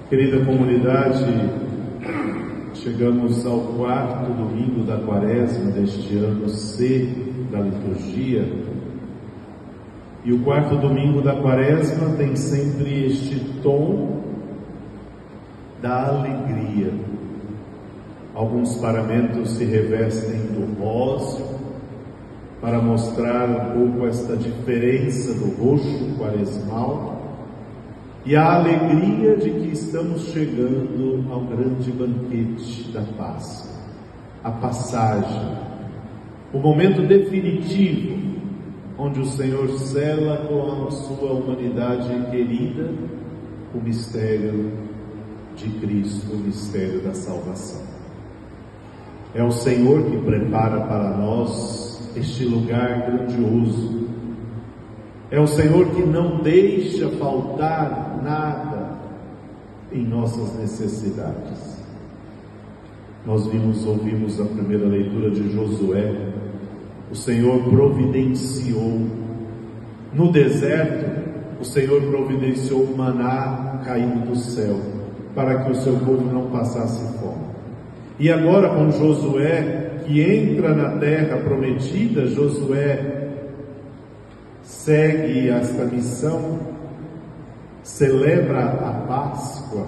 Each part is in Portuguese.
Querida comunidade, chegamos ao quarto domingo da Quaresma deste ano C da liturgia. E o quarto domingo da Quaresma tem sempre este tom da alegria. Alguns paramentos se revestem do rosa para mostrar um pouco esta diferença do roxo quaresmal e a alegria de que estamos chegando ao grande banquete da Páscoa, a passagem, o momento definitivo onde o Senhor sela com a sua humanidade querida o mistério de Cristo, o mistério da salvação. É o Senhor que prepara para nós este lugar grandioso. É o Senhor que não deixa faltar nada em nossas necessidades. Nós ouvimos a primeira leitura de Josué. O Senhor providenciou. No deserto, o Senhor providenciou o maná caindo do céu, para que o seu povo não passasse fome. E agora com Josué, que entra na terra prometida, Josué segue esta missão, celebra a Páscoa,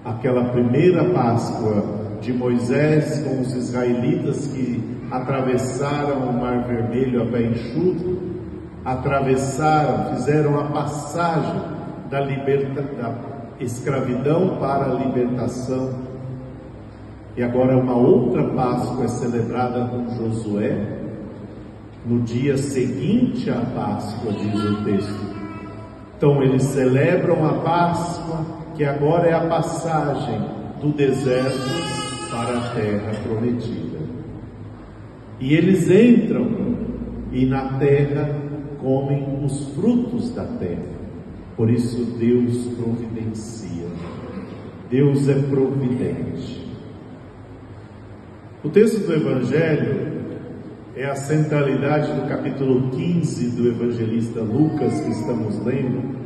aquela primeira Páscoa de Moisés com os israelitas que atravessaram o Mar Vermelho a pé enxuto, fizeram a passagem da escravidão para a libertação. E agora uma outra Páscoa é celebrada com Josué, no dia seguinte à Páscoa, diz o texto. Então eles celebram a Páscoa, que agora é a passagem do deserto para a terra prometida. E eles entram e na terra comem os frutos da terra. Por isso Deus providencia. Deus é providente. O texto do Evangelho é a centralidade do capítulo 15 do evangelista Lucas, que estamos lendo,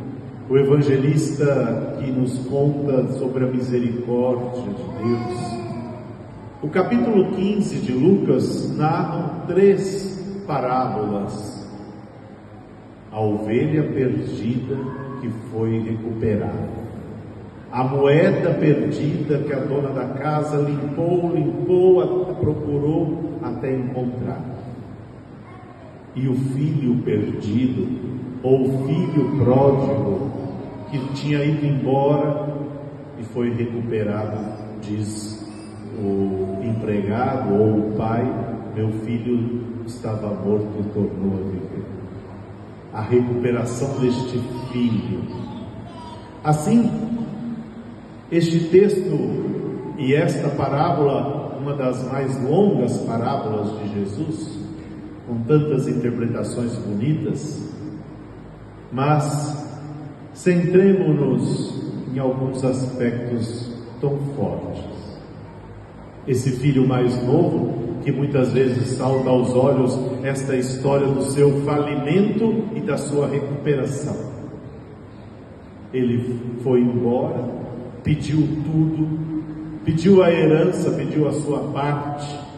o evangelista que nos conta sobre a misericórdia de Deus. O capítulo 15 de Lucas narra 3 parábolas. A ovelha perdida que foi recuperada, a moeda perdida que a dona da casa limpou, procurou até encontrar, e o filho perdido, ou o filho pródigo, que tinha ido embora e foi recuperado. Diz o empregado ou o pai: meu filho estava morto e tornou a viver. A recuperação deste filho. Assim, este texto e esta parábola, uma das mais longas parábolas de Jesus, com tantas interpretações bonitas, mas centremos-nos em alguns aspectos tão fortes. Esse filho mais novo, que muitas vezes salta aos olhos esta história do seu falimento e da sua recuperação. Ele foi embora, pediu tudo, pediu a herança, pediu a sua parte.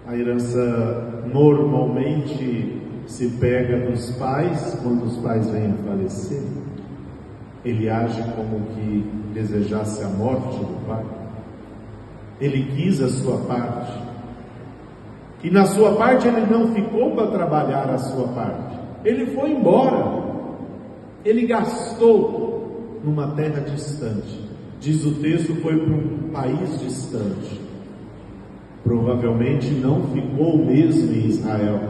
A herança normalmente se pega dos pais quando os pais vêm a falecer. Ele age como que desejasse a morte do pai. Ele quis a sua parte. E na sua parte ele não ficou para trabalhar a sua parte. Ele foi embora. Ele gastou numa terra distante. Diz o texto, foi para um país distante. Provavelmente não ficou mesmo em Israel,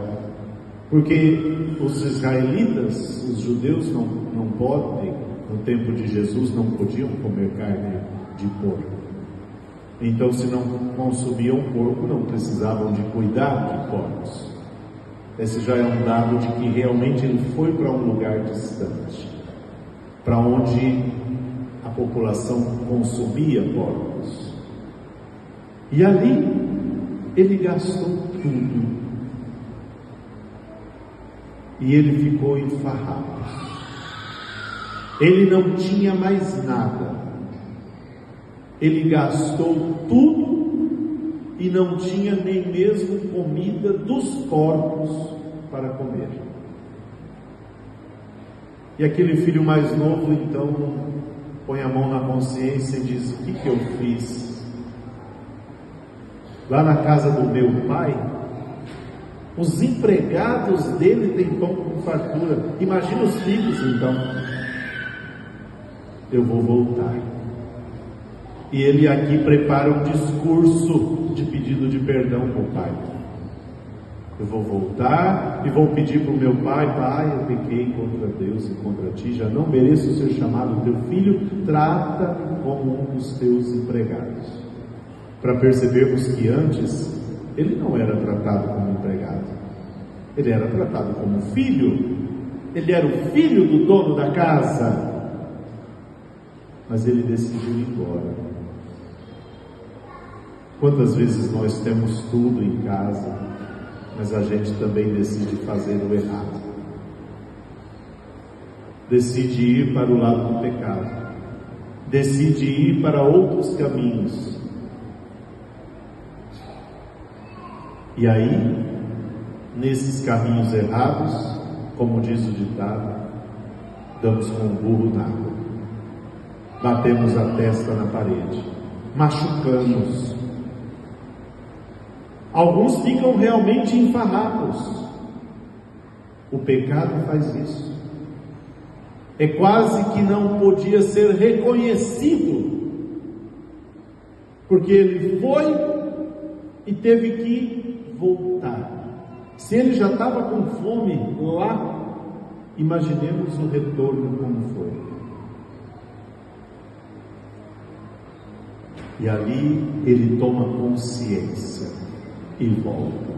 porque os israelitas, os judeus não podem, no tempo de Jesus não podiam comer carne de porco. Então, se não consumiam porco, não precisavam de cuidar de porcos. Esse já é um dado de que realmente ele foi para um lugar distante, para onde a população consumia porcos. E ali ele gastou tudo. E ele ficou em farrapos. Ele não tinha mais nada. Ele gastou tudo e não tinha nem mesmo comida dos porcos para comer. E aquele filho mais novo então põe a mão na consciência e diz: o que eu fiz? Lá na casa do meu pai, os empregados dele têm pão com fartura. Imagina os filhos então. Eu vou voltar. E ele aqui prepara um discurso de pedido de perdão para o pai. Eu vou voltar e vou pedir para o meu pai: pai, eu pequei contra Deus e contra ti, já não mereço ser chamado teu filho, trata-me como um dos teus empregados. Para percebermos que antes ele não era tratado como empregado, ele era tratado como filho, ele era o filho do dono da casa, mas ele decidiu ir embora. Quantas vezes nós temos tudo em casa, mas a gente também decide fazer o errado, decide ir para o lado do pecado, decide ir para outros caminhos, e aí, nesses caminhos errados, como diz o ditado, damos com o burro na água, batemos a testa na parede, machucamos. Alguns ficam realmente enfarrapados. O pecado faz isso. É quase que não podia ser reconhecido, porque ele foi e teve que voltar. Se ele já estava com fome lá, imaginemos o retorno como foi. E ali ele toma consciência e volta.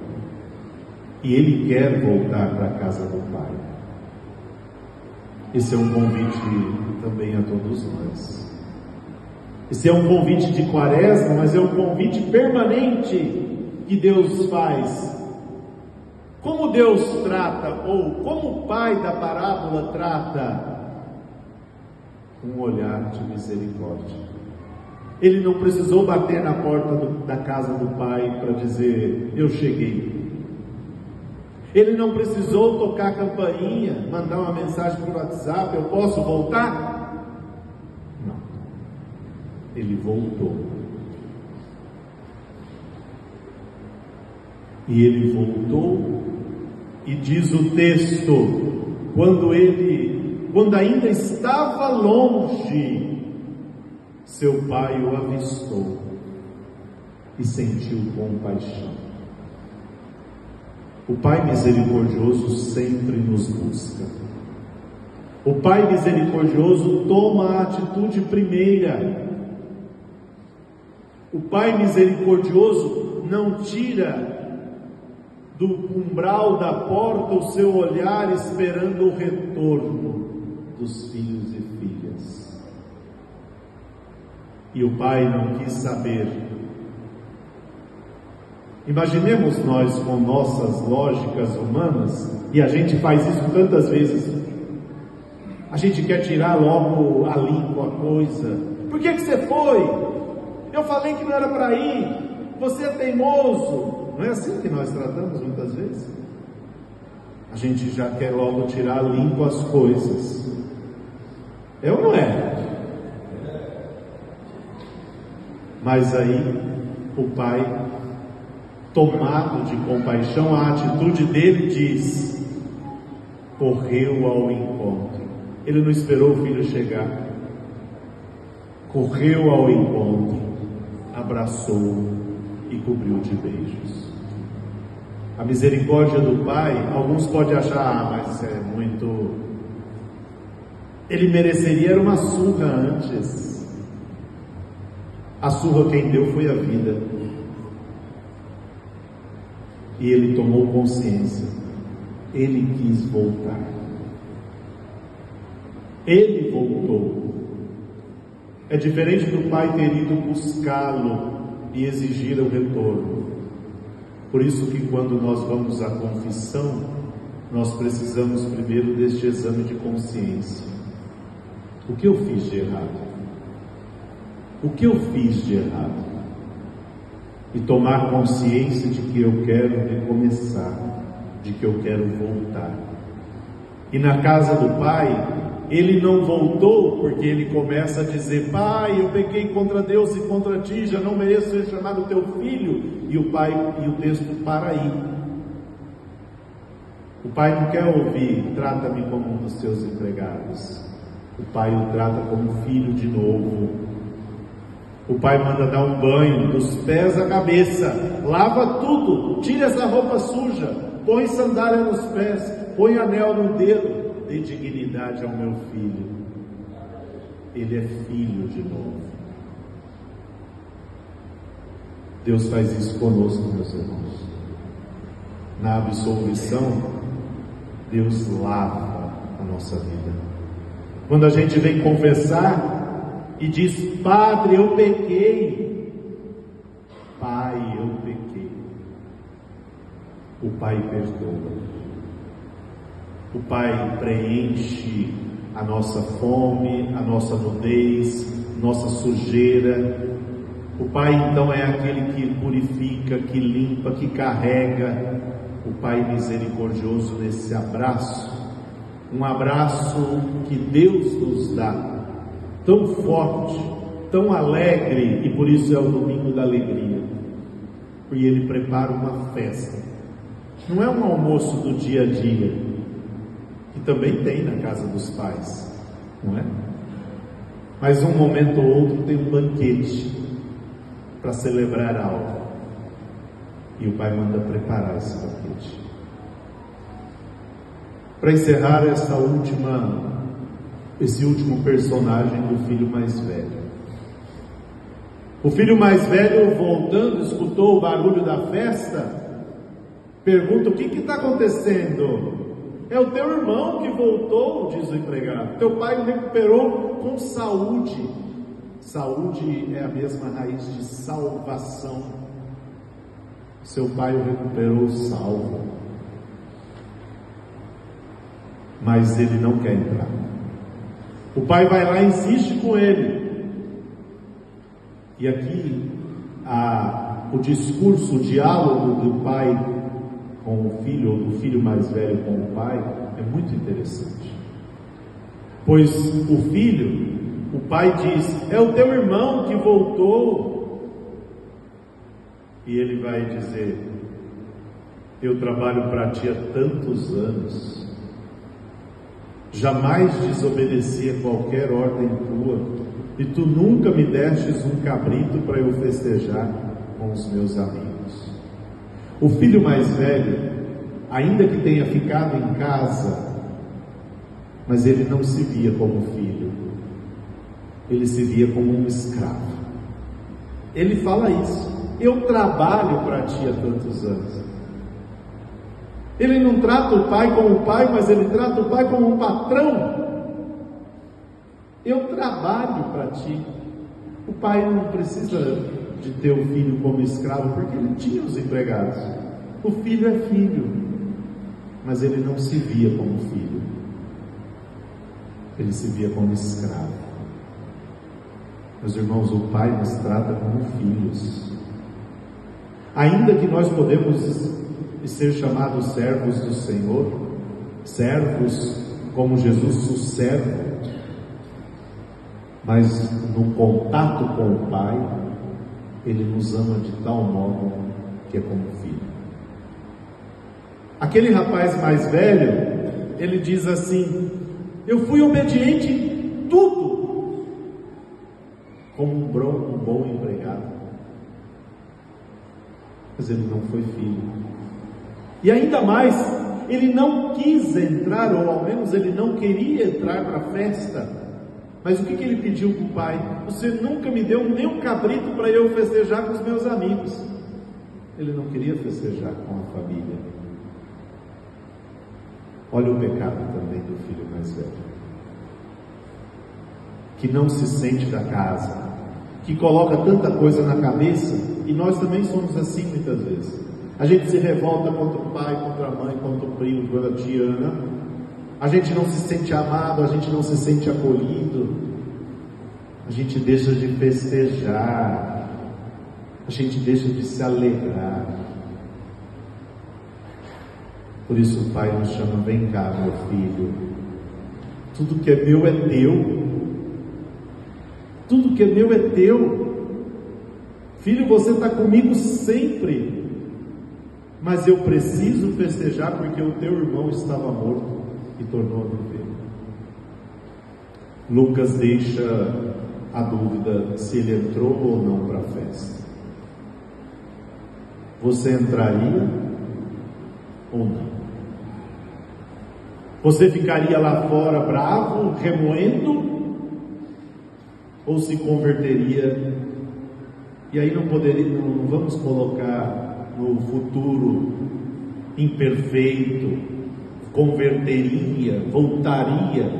E ele quer voltar para a casa do Pai. Esse é um convite também a todos nós. Esse é um convite de Quaresma, mas é um convite permanente que Deus faz. Como Deus trata, ou como o pai da parábola trata? Um olhar de misericórdia. Ele não precisou bater na porta da casa do pai para dizer: eu cheguei. Ele não precisou tocar a campainha, mandar uma mensagem por WhatsApp: eu posso voltar? Não. Ele voltou. E ele voltou, e diz o texto, quando ainda estava longe, seu pai o avistou e sentiu compaixão. O Pai misericordioso sempre nos busca. O Pai misericordioso toma a atitude primeira. O Pai misericordioso não tira do umbral da porta o seu olhar esperando o retorno dos filhos e filhas. E o pai não quis saber. Imaginemos nós com nossas lógicas humanas, e a gente faz isso tantas vezes. A gente quer tirar logo a limpo a coisa. Por que você foi? Eu falei que não era para ir. Você é teimoso. Não é assim que nós tratamos muitas vezes? A gente já quer logo tirar limpo as coisas. É ou não é? Mas aí o pai, tomado de compaixão, a atitude dele diz: correu ao encontro. Ele não esperou o filho chegar. Correu ao encontro, abraçou e cobriu de beijos. A misericórdia do pai, alguns podem achar: mas é muito... Ele mereceria uma surra antes. A surra quem deu foi a vida. E ele tomou consciência. Ele quis voltar. Ele voltou. É diferente do pai ter ido buscá-lo e exigir o retorno. Por isso que quando nós vamos à confissão, nós precisamos primeiro deste exame de consciência. O que eu fiz de errado? O que eu fiz de errado? E tomar consciência de que eu quero recomeçar, de que eu quero voltar. E na casa do pai, ele não voltou porque ele começa a dizer: pai, eu pequei contra Deus e contra ti, já não mereço ser chamado teu filho. E o texto para aí. O pai não quer ouvir: trata-me como um dos teus empregados. O pai o trata como filho de novo. O pai manda dar um banho dos pés à cabeça, lava tudo, tira essa roupa suja, põe sandália nos pés, põe anel no dedo, dê dignidade ao meu filho. Ele é filho de novo. Deus faz isso conosco, meus irmãos. Na absolvição, Deus lava a nossa vida. Quando a gente vem confessar e diz: Padre, eu pequei. Pai, eu pequei. O Pai perdoa. O Pai preenche a nossa fome, a nossa nudez, nossa sujeira. O Pai então é aquele que purifica, que limpa, que carrega. O Pai misericordioso nesse abraço, um abraço que Deus nos dá, tão forte, tão alegre, e por isso é o domingo da alegria, porque Ele prepara uma festa. Não é um almoço do dia a dia, que também tem na casa dos pais, não é? Mas um momento ou outro tem um banquete para celebrar algo, e o Pai manda preparar esse banquete. Para encerrar esse último personagem do filho mais velho. O filho mais velho, voltando, escutou o barulho da festa, pergunta: o que está acontecendo? É o teu irmão que voltou, diz o empregado. Teu pai o recuperou com saúde. Saúde é a mesma raiz de salvação. Seu pai o recuperou salvo. Mas ele não quer entrar. O pai vai lá e insiste com ele. E aqui o discurso, o diálogo do pai com o filho, ou do filho mais velho com o pai, é muito interessante. Pois o pai diz: é o teu irmão que voltou. E ele vai dizer: eu trabalho para ti há tantos anos, jamais desobedeci a qualquer ordem tua, e tu nunca me destes um cabrito para eu festejar com os meus amigos. O filho mais velho, ainda que tenha ficado em casa, mas ele não se via como filho, ele se via como um escravo. Ele fala isso: eu trabalho para ti há tantos anos. Ele não trata o pai como pai, mas ele trata o pai como um patrão. Eu trabalho para ti. O pai não precisa de ter o filho como escravo, porque ele tinha os empregados. O filho é filho, mas ele não se via como filho, ele se via como escravo. Meus irmãos, o pai nos trata como filhos. Ainda que nós podemos ser chamados servos do Senhor, servos como Jesus, o servo, mas no contato com o Pai, Ele nos ama de tal modo que é como filho. Aquele rapaz mais velho, ele diz assim: eu fui obediente em tudo, como um bom empregado. Mas ele não foi filho. E ainda mais, ele não quis entrar, ou ao menos ele não queria entrar para a festa. Mas o que ele pediu para o pai? Você nunca me deu nem um cabrito para eu festejar com os meus amigos. Ele não queria festejar com a família. Olha o pecado também do filho mais velho, que não se sente da casa, que coloca tanta coisa na cabeça, e nós também somos assim muitas vezes. A gente se revolta contra o pai, contra a mãe, contra o primo, contra a tia Ana. a gente não se sente amado, a gente não se sente acolhido, a gente deixa de festejar, a gente deixa de se alegrar. Por isso o Pai nos chama: vem cá, meu filho, tudo que é meu é teu, tudo que é meu é teu. Filho, você está comigo sempre, mas eu preciso festejar porque o teu irmão estava morto e tornou a viver. Lucas deixa a dúvida se ele entrou ou não para a festa. Você entraria ou não? Você ficaria lá fora bravo, remoendo, ou se converteria? E aí não vamos colocar no futuro imperfeito, converteria, voltaria.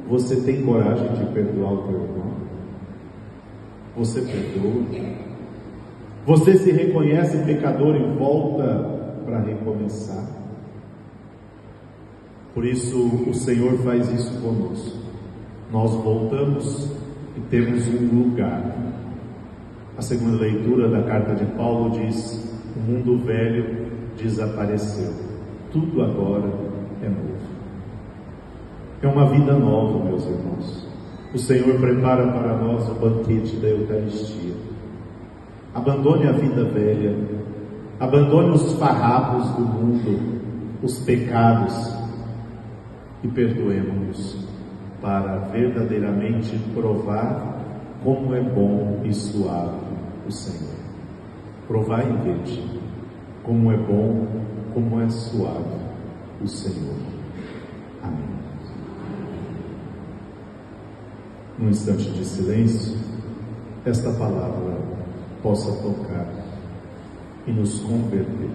Você tem coragem de perdoar o teu irmão? Você perdoa? Você se reconhece pecador e volta para recomeçar? Por isso o Senhor faz isso conosco. Nós voltamos e temos um lugar. A segunda leitura da carta de Paulo diz: o mundo velho desapareceu, tudo agora é novo. É uma vida nova, meus irmãos. O Senhor prepara para nós o banquete da Eucaristia. Abandone a vida velha, abandone os farrapos do mundo, os pecados, e perdoemos-nos para verdadeiramente provar como é bom e suave o Senhor. Provai e vede como é bom, como é suave o Senhor. Amém. Num instante de silêncio, esta palavra possa tocar e nos converter.